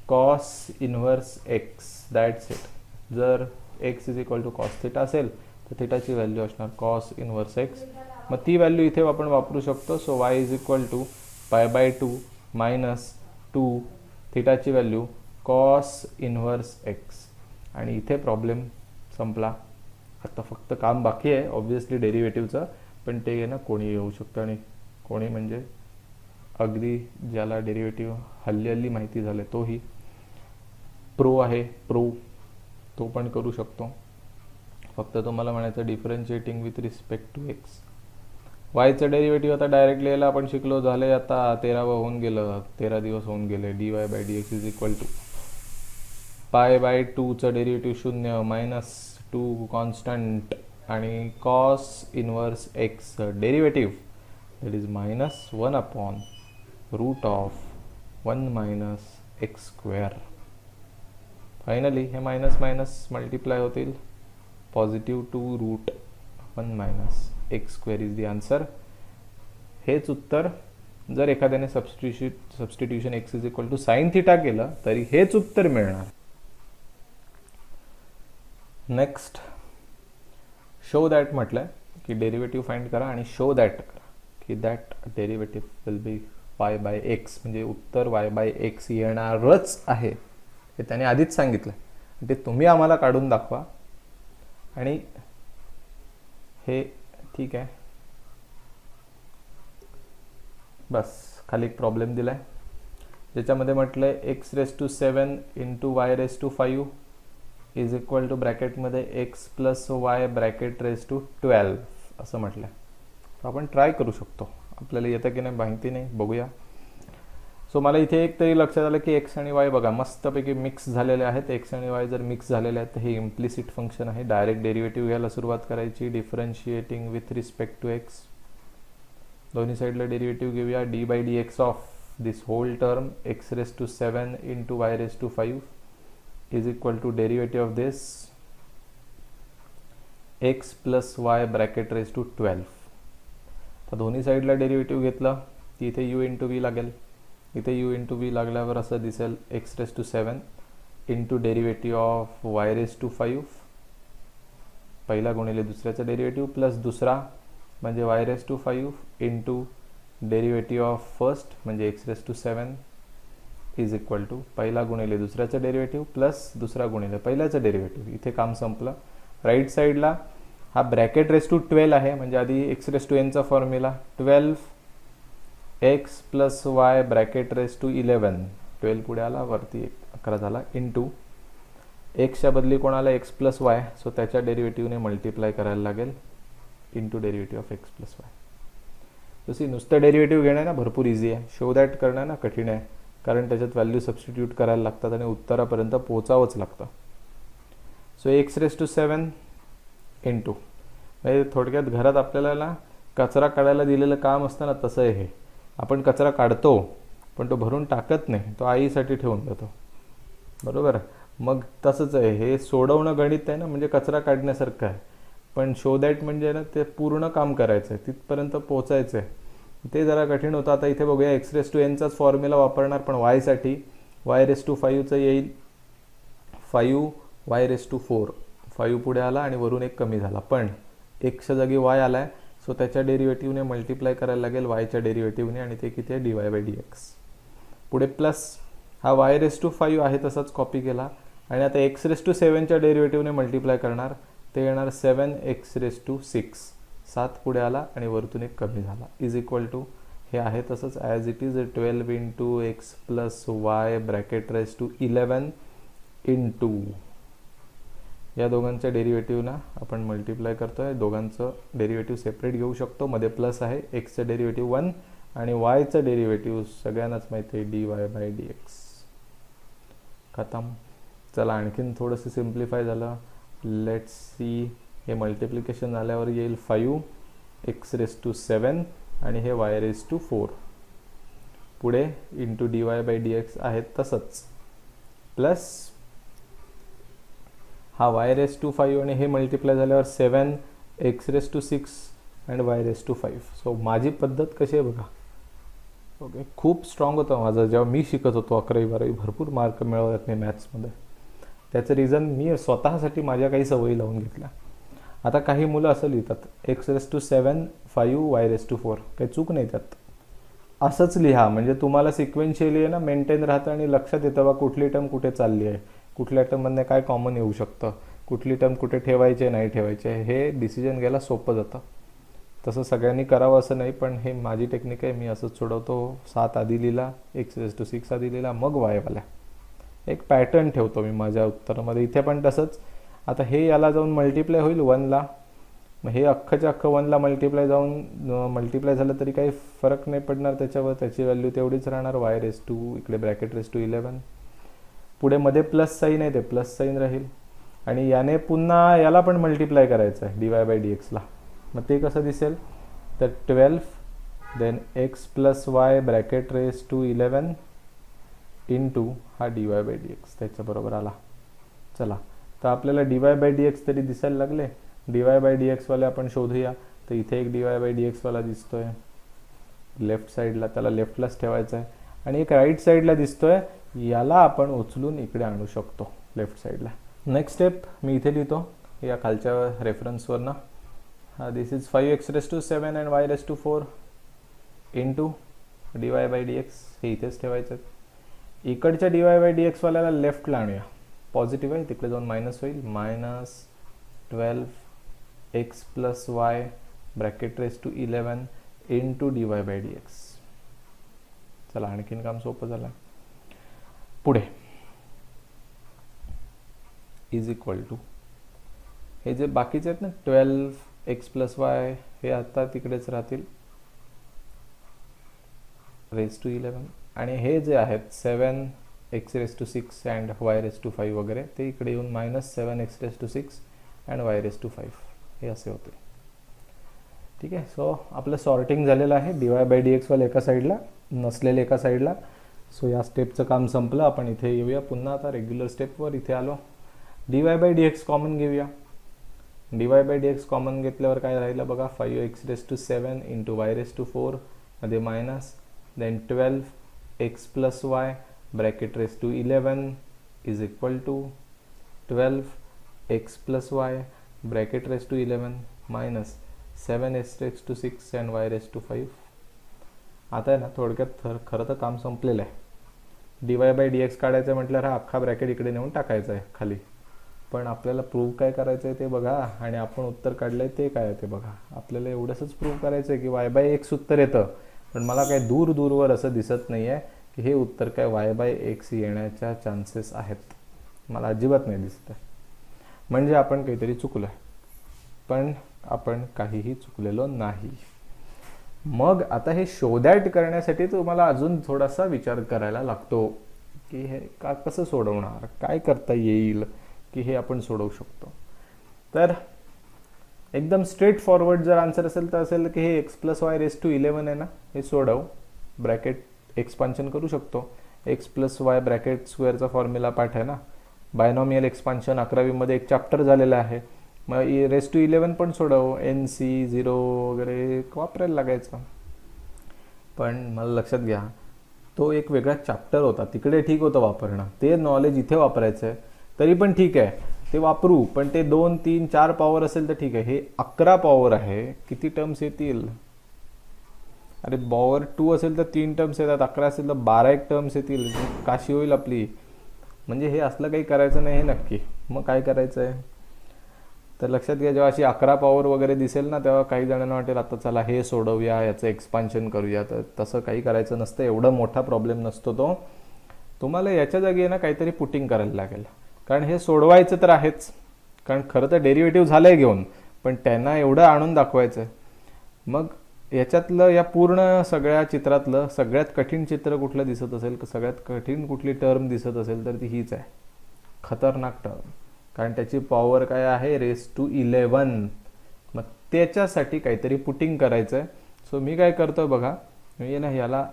cos inverse x, that's it. जर x is equal to cos theta असेल तर थिटाची व्हॅल्यू असणार कॉस इनवर्स x मग ती व्हॅल्यू इथे आपण वापरू शकतो. So y is equal to π/2 minus 2 थिटाची व्हॅल्यू कॉस इन्व्हर्स एक्स. आणि इथे प्रॉब्लेम संपला. आता फक्त काम बाकी आहे ऑब्व्हियसली डेरिव्हेटिव्हचं, पण ते ना कोणी येऊ शकतं. आणि कोणी म्हणजे अगदी ज्याला डेरिव्हेटिव्ह हल्ली माहिती झालं तोही प्रो आहे. तो पण करू शकतो. फक्त तुम्हाला म्हणायचं differentiating with respect to x. वायचं डेरिव्हेटिव्ह आता डायरेक्टली यायला आपण शिकलो. झाले आता 13वा होऊन गेलं, 13 दिवस होऊन गेले. dy/dx इज इक्वल टू π/2चं डेरिव्हेटिव्ह 0 मायनस 2 कॉन्स्टंट आणि cos inverse x derivative that is -1/√1 - x². Finally हे मायनस मायनस मल्टिप्लाय होतील. +2√1 - x² इज द आन्सर. हेच उत्तर जर एखाद्याने substitution x is equal to sine theta केलं तरी हेच उत्तर मिळणार. नेक्स्ट शो दॅट म्हटलंय की डेरिव्हेटिव्ह फाइंड करा आणि शो दॅट करा की that derivative will be y/x, म्हणजे उत्तर y/x येणारच आहे हे त्याने आधीच सांगितलं. ते तुम्ही आम्हाला काढून दाखवा. आणि हे ठीक आहे. बस खाली एक प्रॉब्लेम दिलाय ज्याच्यामध्ये म्हटलंय x⁷ into y⁵ is equal to ब्रॅकेटमध्ये x + y (12) असं म्हटलंय. तर आपण ट्राय करू शकतो. आपल्याला येतं की नाही माहिती नाही, बघूया. सो मला इथे एक तरी लक्षात आलं की एक्स आणि वाय बघा मस्तपैकी मिक्स झालेले आहेत. एक्स आणि वाय जर मिक्स झालेले आहेत तर हे इम्प्लिसिट फंक्शन आहे. डायरेक्ट डेरिव्हेटिव्ह घ्यायला सुरुवात करायची. Differentiating with respect to x. दोन्ही साईडला डेरिव्हेटिव्ह घेऊया. d/dx of this whole term x⁷ into y⁵ is equal to derivative of this x + y (12). तर दोन्ही साईडला डेरिव्हेटिव्ह घेतलं की इथे u इंटू v लागेल. इथे u इंटू v लागल्यावर असं दिसेल x⁷ into derivative of y⁵ पहिला गुणिले दुसऱ्याचा डेरिव्हेटिव्ह प्लस दुसरा म्हणजे y⁵ into derivative of first म्हणजे x⁷ इज इक्वल टू पहिला गुणिले दुसऱ्याचं डेरिव्हेटिव्ह प्लस दुसरा गुणिले पहिल्याचं डेरिव्हेटिव्ह. इथे काम संपलं. राईट साईडला हा (12) आहे म्हणजे आधी x⁴ फॉर्म्युला 12 x + y (11). 12 पुढे आला, वरती 11 झाला, इंटू एक्सच्या बदली कोणाला x + y, सो त्याच्या डेरिव्हेटिव्हने मल्टिप्लाय करायला लागेल into derivative of x + y. तशी नुसतं डेरिव्हेटिव्ह घेणं ना भरपूर इझी आहे, शो दॅट करणं ना कठीण आहे, कारण त्याच्यात व्हॅल्यू सबस्टिट्यूट करायला लागतात आणि उत्तरापर्यंत पोहोचावंच लागतं. सो x⁷ इंटू म्हणजे थोडक्यात घरात आपल्याला कचरा काढायला दिलेलं काम असतं ना तसं आहे हे. आपण कचरा काढतो पण तो भरून टाकत नाही, तो आईसाठी ठेवून देतो, बरोबर. मग तसंच आहे हे सोडवणं गणित आहे ना, म्हणजे कचरा काढण्यासारखं आहे. पण शो दॅट म्हणजे ना ते पूर्ण काम करायचं आहे, तिथपर्यंत पोचायचं आहे, ते जरा कठीण होतं. आता इथे बघूया x⁴ फॉर्म्युला वापरणार, पण y साठी y⁵ येईल 5y⁴. 5 पुढे आला आणि वरून एक कमी झाला, पण एक्सच्या जागी y आलाय, सो त्याच्या डेरिव्हेटिव्हने मल्टिप्लाय करायला लागेल yच्या डेरिव्हेटिव्हने, आणि ते किती आहे dy/dx. पुढे प्लस हा y⁵ आहे तसाच कॉपी केला, आणि आता x⁷च्या डेरिव्हेटिव्हने मल्टिप्लाय करणार, ते येणार 7x⁶. 7 पुढे आला आणि वरतून एक कमी झाला, इज इक्वल टू हे आहे तसंच as it is 12 into x + y (11) into या दोघांच्या डेरिव्हेटिव्हना आपण मल्टिप्लाय करतोय. दोघांचं डेरिव्हेटिव्ह सेपरेट घेऊ शकतो, मध्ये प्लस आहे, एक्सचं डेरिव्हेटिव्ह 1 आणि वायचं डेरिव्हेटिव्ह सगळ्यांनाच माहिती आहे dy/dx. खतम. चला आणखीन थोडंसं सिम्प्लिफाय झालं. Let's see. हे मल्टिप्लिकेशन झाल्यावर येईल 5x⁷ आणि हे y⁴. पुढे इंटू dy/dx आहे तसंच, प्लस हा y⁵ आणि हे मल्टिप्लाय झाल्यावर 7x⁶ अँड y⁵. सो माझी पद्धत कशी आहे बघा. ओके, खूप स्ट्रॉंग होतं माझं जेव्हा मी शिकत होतो 11वी-12वी, भरपूर मार्क मिळवत नाही मॅथ्समध्ये. त्याचं रिझन मी स्वतःसाठी माझ्या काही सवयी लावून घेतल्या. आता काही मुलं असं लिहितात x⁻⁷ 5 y⁴, काही चूक नाही त्यात, असंच लिहा म्हणजे तुम्हाला सिक्वेन्शियली आहे ना मेंटेन राहतं आणि लक्षात येतं बा कुठली टर्म कुठे चालली आहे, कुठल्या टर्ममध्ये काय कॉमन येऊ शकतं, कुठली टर्म कुठे ठेवायचे नाही ठेवायचे, हे डिसिजन घ्यायला सोपं जातं. तसं सगळ्यांनी करावं असं नाही, पण हे माझी टेक्निक आहे, मी असंच सोडवतो. 7 आधी लिहिला, x⁻⁶ आधी लिहिला, मग वायवाला एक पॅटर्न ठेवतो मी माझ्या उत्तरामध्ये. इथे पण तसंच. आता हे याला जाऊन मल्टिप्लाय होईल 1ला, मग हे अख्खच्या अख्खं 1ला मल्टिप्लाय झालं तरी काही फरक नाही पडणार त्याच्यावर, त्याची व्हॅल्यू तेवढीच राहणार y⁻², इकडे ब्रॅकेट⁻11. पुढे मध्ये प्लस साईन आहे, ते प्लस साईन राहील आणि याने पुन्हा याला पण मल्टिप्लाय करायचं आहे dy/dxला. मग ते कसं दिसेल तर 12 देन x + y ब्रॅकेट⁻11 इंटू हा dy/dx त्याच्याबरोबर आला. चला, तर आपल्याला dy/dx तरी दिसायला लागले. dy/dx वाले आपण शोधूया. तर इथे एक dy/dx वाला दिसतोय लेफ्ट साईडला, त्याला लेफ्टलाच ठेवायचं आहे. आणि एक राईट साईडला दिसतोय, याला आपण उचलून इकडे आणू शकतो लेफ्ट साईडला. नेक्स्ट स्टेप मी इथे लिहितो या खालच्या रेफरन्सवरनं. This is 5x⁷ and y⁴ into dy/dx, हे इथेच ठेवायचं. इकडच्या dy/dx वाल्याला लेफ्टला आणूया, पॉझिटिव्ह आहे तिकडे जाऊन मायनस होईल. -12 x + y ब्रॅकेट⁻11 इंटू dy/dx. चला, आणखीन काम सोपं झालं. पुढे इज इक्वल टू हे जे बाकीचे आहेत ना 12 x + y, हे आता तिकडेच राहतील raised to 11, आणि हे जे आहेत 7 x⁶ अँड y⁵ वगैरे, ते इकडे येऊन -7 x⁶ अँड y⁵, हे असे होते. ठीक आहे. सो आपलं सॉर्टिंग झालेलं आहे. dy/dx वाले एका साईडला, नसलेले एका साईडला. सो या स्टेपचं काम संपलं. आपण इथे येऊया पुन्हा आता रेग्युलर स्टेपवर. इथे आलो, dy/dx कॉमन घेऊया. dy/dx कॉमन घेतल्यावर काय राहिलं बघा, 5x⁷ इंटू y⁴ मध्ये मायनस, देन 12 x + y ब्रॅकेट⁻11 is equal to 12 x + y ब्रॅकेट⁻11 मायनस 7 x⁶ अँड y⁵. आता आहे ना थोडक्यात खरं तर काम संपलेलं आहे. dy/dx काढायचं म्हटल्यावर हा अख्खा ब्रॅकेट इकडे नेऊन टाकायचा आहे खाली. पण आपल्याला प्रूव्ह काय करायचं आहे ते बघा, आणि आपण उत्तर काढलं आहे ते काय आहे ते बघा. आपल्याला एवढंच प्रूव्ह करायचं आहे की y/x उत्तर येतं, पण मला काय दूरवर असं दिसत नाही आहे की हे उत्तर काय y/x येण्याच्या चान्सेस आहेत. मला अजिबात नाही दिसत आहे. म्हणजे आपण काहीतरी चुकलो आहे, पण आपण काहीही चुकलेलो नाही. मग आता हे शोधॅट करण्यासाठी तुम्हाला अजून थोडासा विचार करायला लागतो की हे कसं सोडवणार, काय करता येईल की हे आपण सोडवू शकतो. तर एकदम स्ट्रेट फॉरवर्ड जर आन्सर असेल तर असेल की हे x + y⁻11 आहे ना, हे सोडव, ब्रॅकेट एक्सपान्शन करू शकतो. x + y ब्रॅकेट² फॉर्म्युला पाठ आहे ना, बायनॉमियल एक्सपान्शन 11वी मध्ये एक चॅप्टर झालेला आहे. मग raised to 11 पण सोडव, NC0 वगैरे वापरायला लागायचं. पण मला लक्षात घ्या, तो एक वेगळा चॅप्टर होता, तिकडे ठीक होतं वापरणं, ते नॉलेज इथे वापरायचं आहे तरी पण ठीक आहे, ते वापरू. पण ते 2, 3, 4 पॉवर असेल तर ठीक आहे. हे 11 पॉवर आहे, किती टर्म्स येतील? अरे पॉवर 2 असेल तर 3 टर्म्स येतात, 11 असेल तर 12 एक टर्म्स येतील, काशी होईल आपली. म्हणजे हे असलं काही करायचं नाही हे नक्की. मग काय करायचं आहे तर लक्षात घ्या, जेव्हा अशी 11 पॉवर वगैरे दिसेल ना, तेव्हा काही जणांना वाटेल आता चला हे सोडवूया, याचं एक्सपान्शन करूया. तर तसं काही करायचं नसतं, एवढा मोठा प्रॉब्लेम नसतो तो. तुम्हाला याच्या जागी ना काहीतरी पुटिंग करायला लागेल, कारण हे सोडवायचं तर आहेच, कारण खरं तर डेरिव्हेटिव्ह झालंय घेऊन, पण त्यांना एवढं आणून दाखवायचं आहे. मग याच्यातलं या पूर्ण सगळ्या चित्रातलं सगळ्यात कठीण चित्र कुठलं दिसत असेल, सगळ्यात कठीण कुठली टर्म दिसत असेल तर ती हीच आहे, खतरनाक टर्म. कारण त्याची पॉवर काय आहे, raised to 11. मग त्याच्यासाठी काहीतरी पुटिंग करायचं आहे. सो मी काय करतो बघा, मी ना याला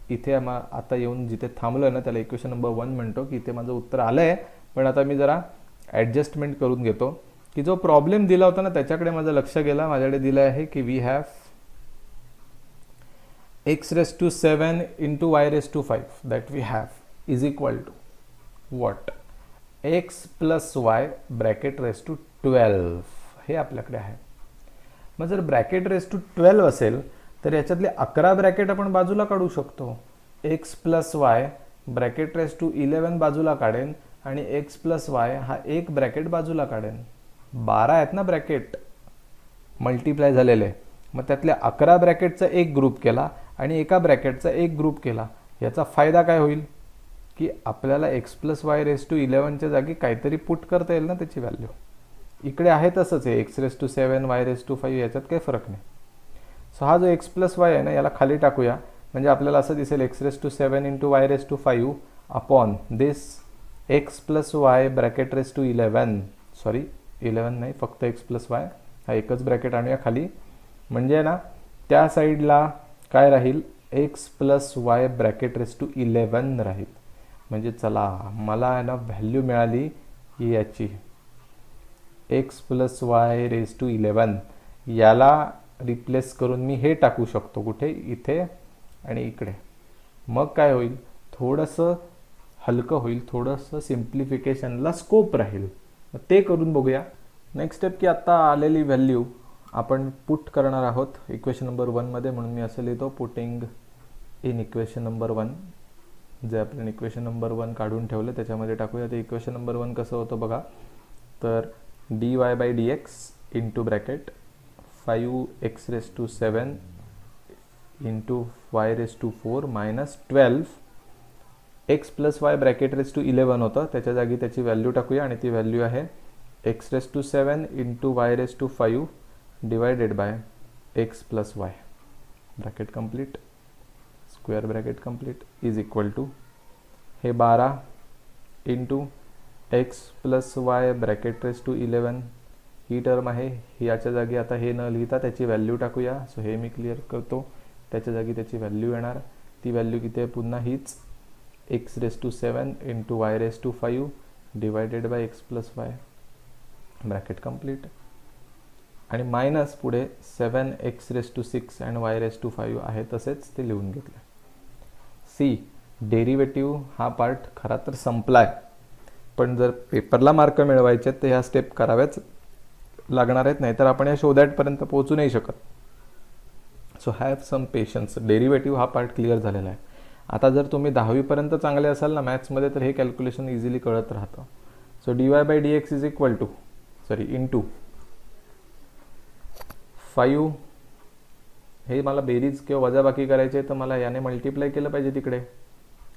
इथे आता येऊन जिथे थांबलो आहे ना त्याला इक्वेशन नंबर 1 म्हणतो, की इथे माझं उत्तर आलं आहे. पण आता मी जरा ॲडजस्टमेंट करून घेतो, की जो प्रॉब्लेम दिला होता ना त्याच्याकडे माझं लक्ष गेला. माझ्याकडे दिलं आहे की we have x⁷ into y⁵ that we have is equal to what, x + y ब्रॅकेट⁻12. हे आपल्याकडे आहे. मग जर ब्रॅकेट रेस टू 12 असेल तर याच्यातले 11 ब्रॅकेट आपण बाजूला काढू शकतो. X plus y bracket raise to 11 बाजूला काढेन आणि एक्स प्लस वाय हा एक ब्रॅकेट बाजूला काढेन. 12 आहेत ना ब्रॅकेट मल्टिप्लाय झालेले, मग त्यातल्या 11 ब्रॅकेटचा एक ग्रुप केला आणि एका ब्रॅकेटचा एक ग्रुप केला. याचा फायदा काय होईल की आपल्याला x plus y raise to 11च्या जागी काहीतरी पुट करता येईल ना त्याची व्हॅल्यू. इकडे आहे तसंच आहे x raise to 7 y raise to 5 याच्यात काही फरक नाही. सो हा जो एक्स प्लस वाय आहे ना याला खाली टाकूया म्हणजे आपल्याला असं दिसेल x raise to 7 into y raise to 5 upon this x plus y bracket raise to 11 sorry 11 नाही फक्त एक्स प्लस वाय हा एकच ब्रॅकेट आणूया खाली. म्हणजे ना त्या साईडला काय राहील x plus y bracket raise to 11 राहील. म्हणजे चला मला ना व्हॅल्यू मिळाली ही याची x plus y raise to 11. याला रिप्लेस करून मी हे टाकू शकतो कुठे इथे आणि इकडे. मग काय होईल थोडंसं हलकं होईल, थोडंसं सिम्प्लिफिकेशनला स्कोप राहील. ते करून बघूया. नेक्स्ट स्टेप की आत्ता आलेली व्हॅल्यू आपण पुट करणार आहोत इक्वेशन नंबर 1 मध्ये. म्हणून मी असं लिहितो पुटिंग इन इक्वेशन नंबर 1. जे आपण इक्वेशन नंबर 1 काढून ठेवलं त्याच्यामध्ये टाकूया. ते इक्वेशन नंबर 1 कसं होतं बघा. तर dy by dx into bracket 5x raise to 7 into y raise to 4 minus 12 x plus y bracket raise to 11 होतं त्याच्या जागी त्याची व्हॅल्यू टाकूया आणि ती व्हॅल्यू आहे x raise to 7 into y raise to 5 divided by x plus y bracket complete square bracket complete is equal to हे 12 into x plus y bracket raise to 11 ही टर्म आहे. याच्या जागी आता हे न लिहिता त्याची व्हॅल्यू टाकूया. सो हे मी क्लिअर करतो. त्याच्या जागी त्याची व्हॅल्यू येणार. ती व्हॅल्यू किती आहे पुन्हा हीच x raise to 7 into y raise to 5 divided by x plus y bracket complete आणि मायनस पुढे 7x raise to 6 and y raise to 5 आहे तसेच ते लिहून घेतले. सी डेरिव्हेटिव्ह हा पार्ट खरा तर संपलाय, पण जर पेपरला मार्क मिळवायचे तर ह्या स्टेप कराव्याच लागणार आहेत, नाहीतर आपण या शोधॅटपर्यंत पोहोचू नाही शकत. So have some patience. Derivative हा पार्ट क्लिअर झालेला आहे. आता जर तुम्ही 10वीपर्यंत चांगले असाल ना मॅथ्समध्ये तर हे कॅल्क्युलेशन इझिली कळत राहतं. So dy by dx is equal to into 5 हे मला बेरीज किंवा वजाबाकी करायचे तर मला याने मल्टिप्लाय केलं पाहिजे तिकडे.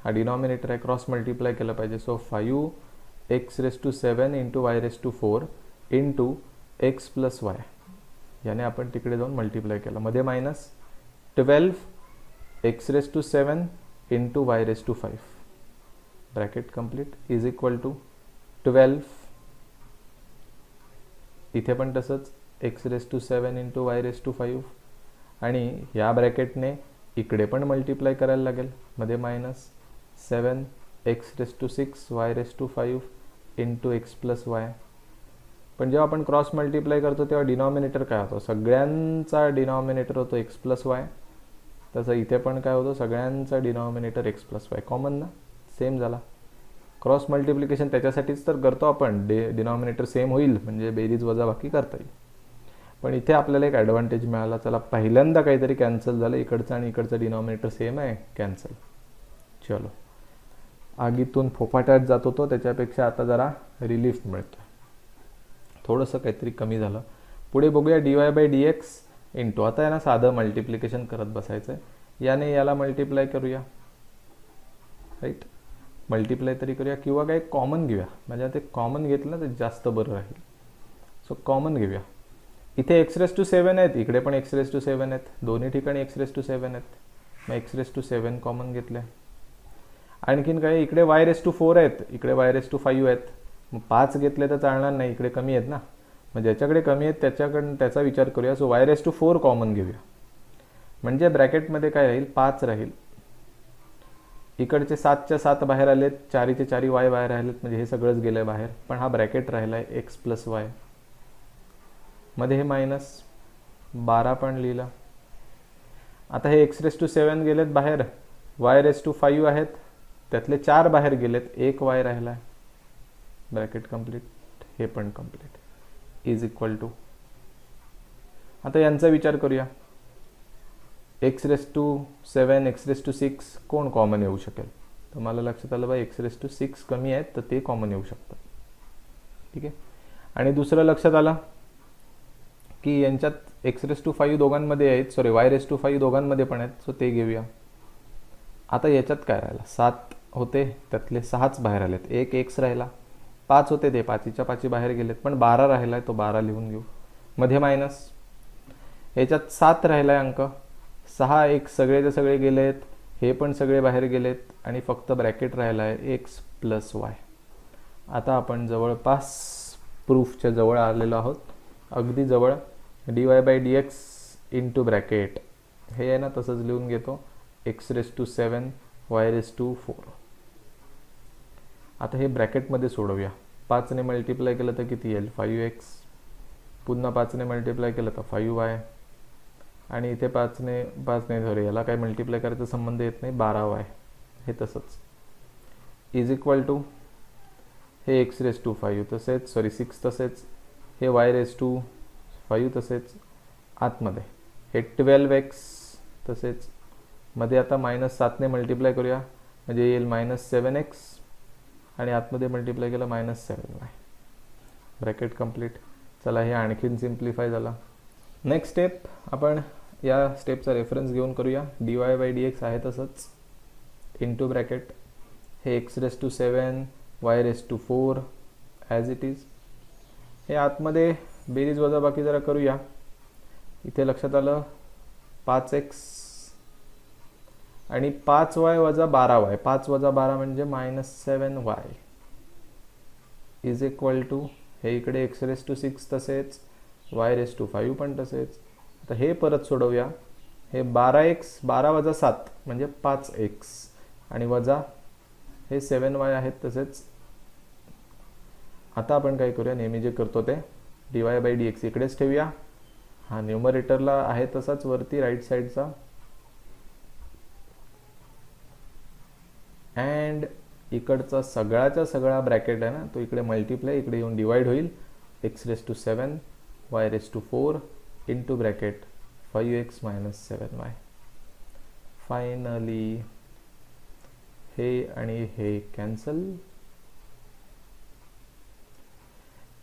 हा डिनॉमिनेटर आहे क्रॉस मल्टिप्लाय केलं पाहिजे. So 5x raise to 7 into y raise to 4 into x plus y याने आपण तिकडे जाऊन मल्टिप्लाय केलं. मध्ये minus 12x raise to 7 into y raise to 5 bracket complete is equal to 12 इथे पण तसंच x raise to 7 into y raise to 5 आणि या ब्रॅकेटने इकडे पण मल्टिप्लाय करायला लागेल. मध्ये minus 7x raise to 6 y raise to 5 into x plus y. पण जेव्हा आपण क्रॉस मल्टिप्लाय करतो तेव्हा डिनॉमिनेटर काय होतो सगळ्यांचा डिनॉमिनेटर होतो एक्स प्लस वाय. तसं इथे पण काय होतं सगळ्यांचा denominator x plus Y common ना सेम झाला. क्रॉस मल्टिप्लिकेशन त्याच्यासाठीच तर करतो आपण डिनॉमिनेटर सेम होईल म्हणजे बेरीज वजाबाकी करता येईल. पण इथे आपल्याला एक ॲडव्हान्टेज मिळाला. चला पहिल्यांदा काहीतरी कॅन्सल झालं. इकडचं आणि इकडचं डिनॉमिनेटर सेम आहे कॅन्सल. चलो आगीतून फोफाट्यात जात होतो त्याच्यापेक्षा आता जरा रिलीफ मिळतो. थोडंसं काहीतरी कमी झालं. पुढे बघूया dy बाय dx इंटू आता आहे ना साधं मल्टिप्लिकेशन करत बसायचं आहे. याने याला मल्टिप्लाय करूया राईट. मल्टिप्लाय तरी करूया किंवा काही कॉमन घेऊया. म्हणजे ते कॉमन घेतलं तर जास्त बरं राहील. सो कॉमन घेऊया. इथे एक्स रेस टू 7 आहेत इकडे पण एक्स रेस टू 7 आहेत. दोन्ही ठिकाणी एक्स रेस टू 7 आहेत. मग एक्स रेस टू 7 कॉमन घेतले. आणखीन काय इकडे वाय रेस टू 4 आहेत इकडे वाय रेस टू 5 आहेत. मग 5 घेतले तर चालणार नाही इकडे कमी आहेत ना. मग ज्याच्याकडे कमी आहेत त्याचा विचार करूया. So y raise to 4 common घेऊया म्हणजे ब्रॅकेटमध्ये काय राहील 5 राहील. इकडचे 7च्या 7 बाहेर आलेत 4चे 4 वाय बाहेर राहिलेत म्हणजे हे सगळंच गेलंय बाहेर. पण हा ब्रॅकेट राहिला आहे एक्स प्लस वाय. मध्ये हे मायनस 12 पण लिहिलं. आता हे एक्स रेस टू 7 गेलेत बाहेर. वाय रेस टू 5 आहेत त्यातले 4 बाहेर गेलेत 1 वाय राहिला आहे ब्रॅकेट कंप्लीट. हे पण कंप्लीट इज इक्वल टू आता यांचा विचार करूया. x⁻⁷, x⁻⁶ कोण कॉमन येऊ शकेल? तर मला लक्षात आलं बा x⁻⁶ कमी आहेत तर ते कॉमन येऊ शकतात. ठीक आहे. आणि दुसरं लक्षात आलं की यांच्यात x⁵ दोघांमध्ये आहेत, सॉरी y⁵ दोघांमध्ये पण आहेत, सो ते घेऊया. आता याच्यात काय राहिला? 7 होते, त्यातले 6च बाहेर आलेत, एक x राहिला. 5 होते ते 5च्या 5 बाहेर गेलेत, पण 12 राहिलाय, तो 12 लिहून घेऊ. मध्ये मायनस. याच्यात 7 राहिलाय अंक, 6 एक सगळेचे सगळे गेलेत, हे पण सगळे बाहेर गेलेत, आणि फक्त ब्रॅकेट राहिला आहे x + y. आता आपण जवळपास प्रूफच्या जवळ आलेलो आहोत, अगदी जवळ. dy/dx इंटू ब्रॅकेट हे आहे ना, तसंच लिहून घेतो, x⁷, y⁴. आता हे ब्रॅकेटमध्ये सोडवूया. 5 ने मल्टिप्लाय केलं तर किती येईल? 5x. पुन्हा 5 ने मल्टिप्लाय केलं तर 5y. आणि इथे 5 ने सॉरी याला काय मल्टिप्लाय करायचा संबंध येत नाही, 12y. हे तसंच इज इक्वल टू हे x⁵ तसेच, सॉरी 6 तसेच, हे y⁵ तसेच, आतमध्ये हे 12x तसेच, मध्ये आता -7 ने मल्टिप्लाय करूया म्हणजे येईल -7x, आणि आतमध्ये मल्टिप्लाय केलं -7y. Bracket complete. चला हे आणखीन सिम्प्लिफाय झाला. नेक्स्ट स्टेप आपण या स्टेपचा रेफरन्स घेऊन करूया. dy/dx आहे तसंच, इंटू ब्रॅकेट हे x⁷, y⁴ as it is. हे आतमध्ये बेरीज वजाबाकी जरा करूया. इथे लक्षात आलं 5x आणि 5y - 12y, 5 - 12 म्हणजे -7y इज इक्वल टू हे इकडे x⁶ तसेच, y⁵ पण तसेच. आता हे परत सोडवूया. हे 12x, 12 - 7 म्हणजे 5x, आणि वजा हे 7y आहेत तसेच. आता आपण काय करूया, नेहमी जे करतो ते dy/dx इकडेच ठेवूया. हा न्यूमरेटरला आहे तसाच वरती राईट साईडचा, अँड इकडचा सगळाचा सगळा ब्रॅकेट आहे ना, तो इकडे मल्टिप्लाय, इकडे येऊन डिवाइड होईल. x⁷, y⁴ into bracket 5x - 7y. Finally हे आणि हे कॅन्सल.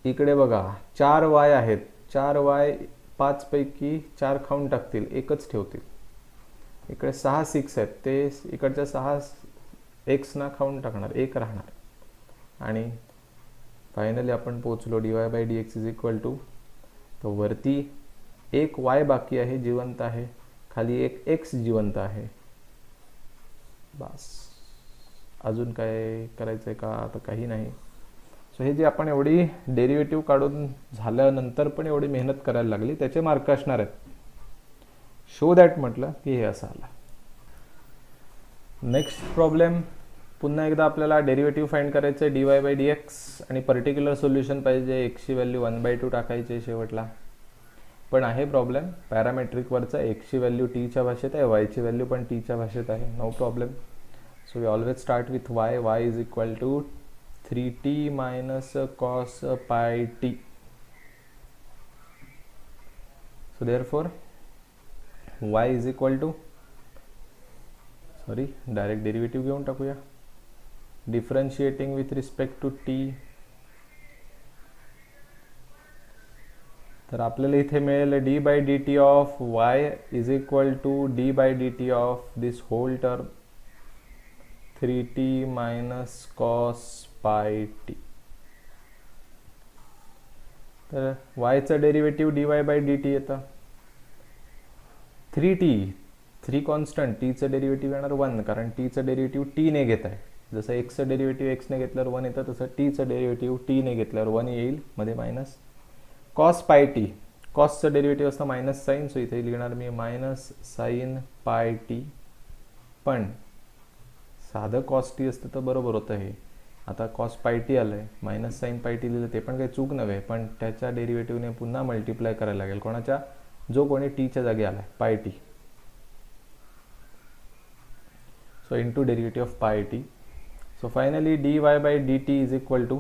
इकडे बघा 4y आहेत, 4y 5 पैकी 4 खाऊन टाकतील, एकच ठेवतील. इकडे 6 6 आहेत, ते इकडच्या 6 x ना खाऊन टाकणार, एक राहणार. आणि फायनली आपण पोहोचलो dy/dx इज इक्वल टू, तर वरती एक y बाकी आहे, जिवंत आहे, खाली एक x जिवंत आहे. बस अजून काय करायचं आहे का? आता काही नाही. सो हे जे आपण एवढी डेरिव्हेटिव्ह काढून झाल्यानंतर पण एवढी मेहनत करायला लागली, त्याचे मार्क असणार आहेत. शो दॅट म्हटलं की हे असं आलं. नेक्स्ट प्रॉब्लेम, पुन्हा एकदा आपल्याला डेरिव्हेटिव्ह फाइंड करायचं आहे dy/dx, आणि पर्टिक्युलर सोल्युशन पाहिजे. x ची व्हॅल्यू 1/2 टाकायची शेवटला. पण आहे प्रॉब्लेम पॅरामेट्रिकवरचा, x ची व्हॅल्यू t च्या भाषेत आहे, y ची व्हॅल्यू पण t च्या भाषेत आहे. No problem. So we always start with y is equal to 3t - cos πt. So therefore y is equal to, sorry direct derivative घेऊन टाकूया. Differentiating with respect to t, तर आपल्याला इथे मिळेल d/dt of y is equal to d/dt of this whole term 3t - cos πt. तर y चं derivative dy/dt येतं 3t, 3 constant, t चं डेरिव्हेटिव्ह येणार 1, कारण t चं डेरिव्हेटिव्ह t ने घेत आहे. जसं x चं डेरिव्हेटिव्ह x ने घेतल्यावर 1 येतं, तसं t चं डेरिव्हेटिव्ह t ने घेतल्यावर 1 येईल, मध्ये मायनस. cos πt, कॉसचं डेरिव्हेटिव्ह असतं मायनस साईन, सो इथे लिहिणार मी -sin πt. पण साधं cos t असतं तर बरोबर होतं हे. आता cos πt आलंय, -sin πt लिहिलं, ते पण काही चूक नव्हे, पण त्याच्या डेरिव्हेटिव्हने पुन्हा मल्टिप्लाय करायला लागेल. कोणाच्या? जो कोणी t च्या जागी आलाय, πt. So into derivative of πt. So finally dy/dt is equal to,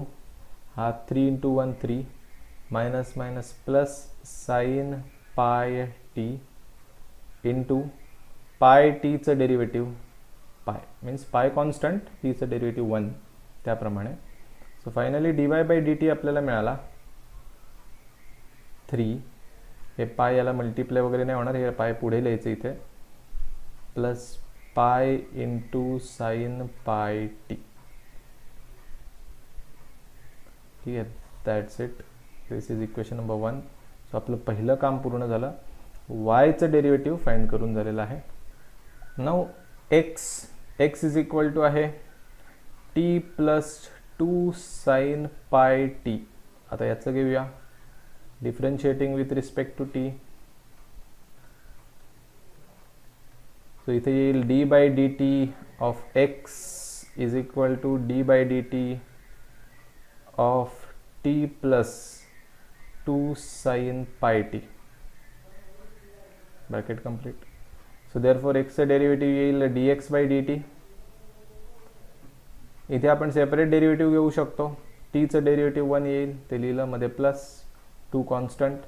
हा 3 × 1 3, minus minus plus sin pi t into pi टीचं डेरिव्हेटिव्ह पाय मीन्स पाय कॉन्स्टंट, टीचं डेरिव्हेटिव्ह 1 त्याप्रमाणे. So finally dy by dt आपल्याला मिळाला 3. हे पाय याला मल्टिप्लाय वगैरे नाही होणार, हे पाय पुढे लिहायचं इथे, plus pi into sine pi T. ठीक आहे, that's it. This is equation number 1. So आपलं पहिलं काम पूर्ण झालं. वायचं डेरिव्हेटिव्ह फाइंड करून झालेलं आहे. Now x is equal to आहे t plus 2 sine pi t. आता याचं घेऊया differentiating with respect to t. So इथे येईल d by d t of x is equal to d by d t of t plus 2 sine pi t. Bracket complete. So therefore एक्सचं derivative येईल dx by dt. इथे आपण separate derivative घेऊ शकतो. टीचं derivative 1 येईल, ते लिहिलं मध्ये, प्लस 2 कॉन्स्टंट.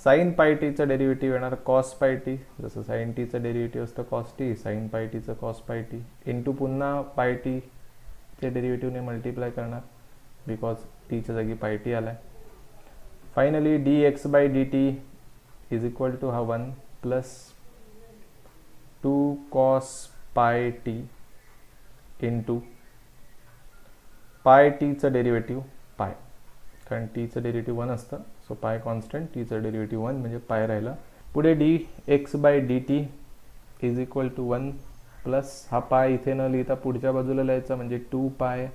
साइन पाय टीचं डेरिव्हेटिव्ह येणार कॉस पाय टी, जसं साइन टीचं डेरिव्हेटिव्ह असतं कॉस टी, साइन पाय टीचं कॉस पाय टी, इंटू पुन्हा पाय टीचे डेरिव्हेटिव्हने मल्टिप्लाय करणार बिकॉज टीच्या जागी पाय टी आलाय. Finally dx by dt is equal to हा 1 plus 2 cos pi t into pi टीचं डेरिव्हेटिव्ह पाय, कारण टीचं डेरिव्हेटिव्ह 1 असतं. सो पाय कॉन्स्टंट, टीचं डेरिव्हेटिव्ह 1 म्हणजे पाय राहिला. पुढे dx by dt is equal to 1 plus हा पाय इथे न लिहिता पुढच्या बाजूला लिहायचा म्हणजे 2 pi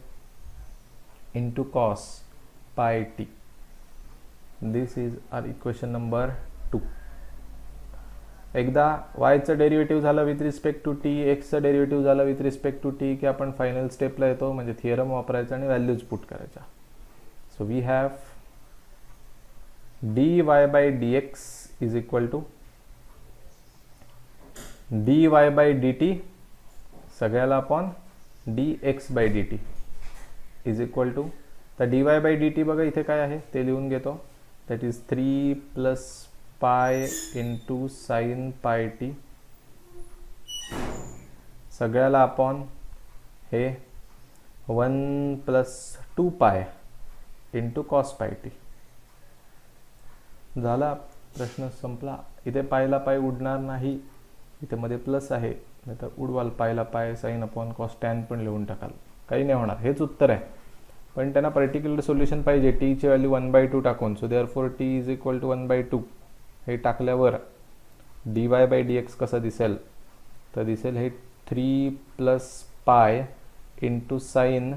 into cos pi t. This is our equation number 2. एकदा वायचं डेरिव्हेटिव्ह झालं विथ रिस्पेक्ट टू टी, एक्सचं डेरिव्हेटिव्ह झालं विथ रिस्पेक्ट टू टी, की आपण फायनल स्टेपला येतो म्हणजे थिअरम वापरायचा आणि व्हॅल्यूज पुट करायच्या. So we have dy by dx is equal to dy by dt सगळ्याला upon dx by dt is equal to, तर dy बाय dt बघा इथे काय आहे ते लिहून घेतो. That is 3 plus pi into sine pi T सगळ्याला अपॉन हे 1 plus 2 pi into cos pi T. झाला, प्रश्न संपला. इथे पायला पाय उडणार नाही, इथे मध्ये प्लस आहे, नाही तर उडवाल पायला पाय, साइन अपॉन कॉस टॅन पण लिहून टाकाल, काही नाही होणार. हेच उत्तर आहे, पण त्यांना पर्टिक्युलर सोल्युशन पाहिजे टीची व्हॅल्यू 1/2 टाकून. So therefore t is equal to 1/2. हे टाकल्यावर dy बाय dx कसं दिसेल, तर दिसेल हे 3 प्लस पाय इंटू साइन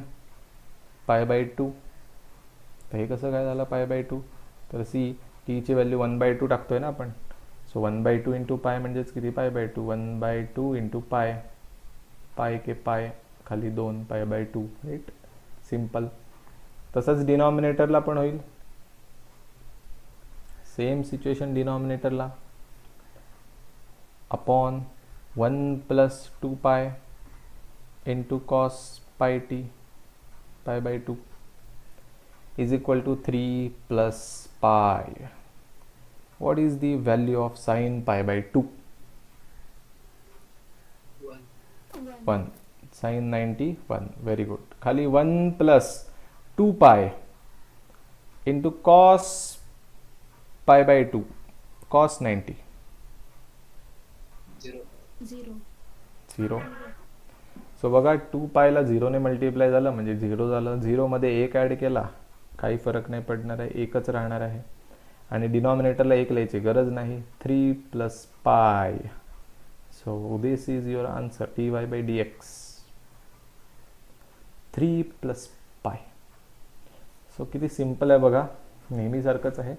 पाय बाय 2. तर हे कसं काय झालं पाय बाय 2, तर सी टीची व्हॅल्यू 1/2 टाकतोय ना आपण. सो 1/2 इंटू पाय म्हणजेच किती, पाय बाय 2. 1/2 इंटू पाय, पाय के पाय खाली 2 पाय बाय 2. Right, simple. तसंच डिनॉमिनेटरला पण होईल, सेम सिच्युएशन. डिनॉमिनेटरला upon 1 plus 2 pi into cos pi t pi by 2 is equal to 3 plus pi. What is the value of sin pi by 2? 1. Sin 91. Very good. खाली 1 plus 2 pi into cos pi by 2. Cos 90. 0. So बघा 2 पायला 0 ने multiply झालं म्हणजे 0 झालं. 0 मध्ये 1 add केला काही फरक नाही पडणार आहे, एकच राहणार आहे. आणि डिनॉमिनेटरला 1 लिहायची गरज नाही. 3 plus pi. So this is your answer, dy by dx. 3 plus pi. So किती सिम्पल आहे बघा, नेहमीसारखंच आहे.